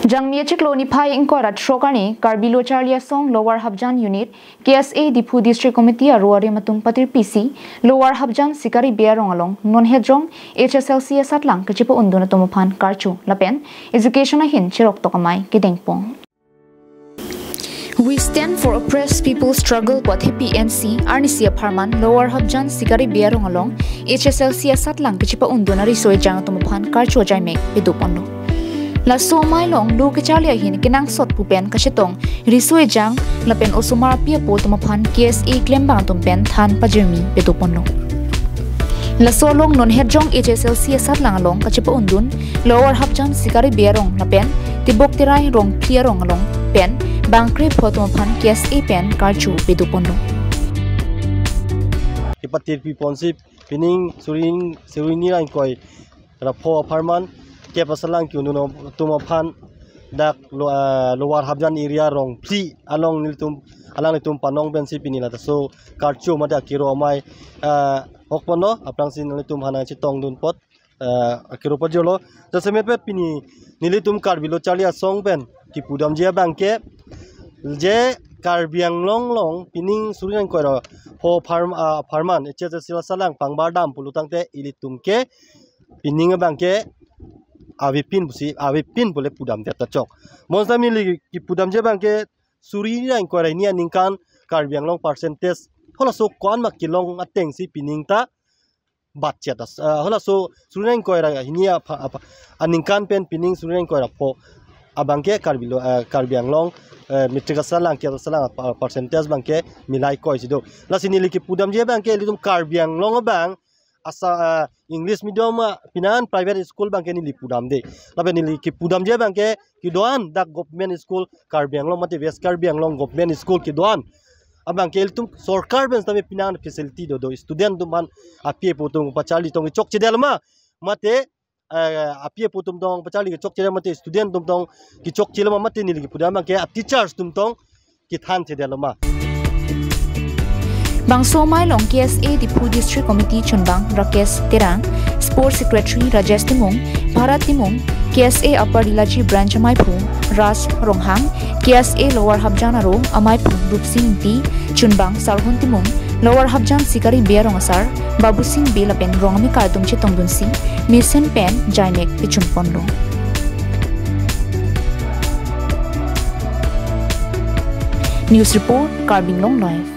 Jangmia Chikloni Pai Inkora Trokani, Karbilo Charlia Song, Lower Habjan Unit, KSA Dipu District Committee, Aruari Matung Patir PC, Lower Habjan Sikari Bearong along, Non Hedrong, HSLC asatlang, Kachipo Unduna Tomopan, Karcho, Lapen, Education Ahin, cheroktok, amai, kedeng. We stand for oppressed people struggle what PNC, Arnisia Parman, Lower Habjan Sikari Bearong along, HSLC asatlang, Kachipo Unduna Risoy Jang Tomopan, Karcho Jaime, Pidupondo. La so mai long lu ke charlia hin kinang sot pupen kashetong risoi jang lapen osumar pia po tumapan KSA claim bang tumpen than pajirmi petuponlo la so long non hedjong HSLC asatlang along kachipo undun lower habjan sikari bearong lapen tibok tirai rong pierong along pen bangkre po tumapan KSA pen karchu petuponlo ipatir piponsip pining surini rain koi rapo aparman asatlang kiununo tumapan dak luar habjan area rong pli along nitum panong bensi pinila so karcho mada kiro amai hokpono aprang sin nitum hana chitong dun pot kiro pajolo jasemepet pini nilitum karbilo charlia song pen ki pudam je bangke je karbiang long pining surinan koiro ho farman HSLC salang pangbardam pulutangte ilitum ke pining bangke avipin boleh pudam dia tercok. Monsa mili ki pudam je bangke suri yang korai ni aningkan karbiang long percentage. Hola so kuan makilong ateng si pining ta batchet das. Hola so suri yang korai ini apa aningkan pen pining suri yang korai po abangke karbiang long metrika salang kia salang percentage bangke milai koi sido. Lasini li ki pudam je bangke litum karbiang long bang asa English medium pinan private school bangke ni lipudam de labe ni ki pudam je bangke ki doan dak government school karbiang long mate west karbiang long government school ki doan abangke iltum sarkar ben tame pinan facility do student duman apie putung pachali tong chok chedel ma mate apie putum tong pachali ki chok chedel mate student dum tong ki chok chedel ma mate ni ki pudam bangke teachers dum tong ki than chedel ma Bangso mai long KSA Dipu District Committee Chunbang Rakesh Terang, Sports Secretary Rajesh Timung, Bharat Timung, KSA Upper Dilaji Branch Amaipu, Ras Ronghang, KSA Lower Habjan Aro Amaipu Rupsing B, Chunbang Sarhun Timung, Lower Habjan Sikari Bearong Asar, Babu Singh B Lapen Rongami Kartum Chitong Dunsi, Mirsen Pen Jaimek Pichunpondo. News Report Karbin Long Live.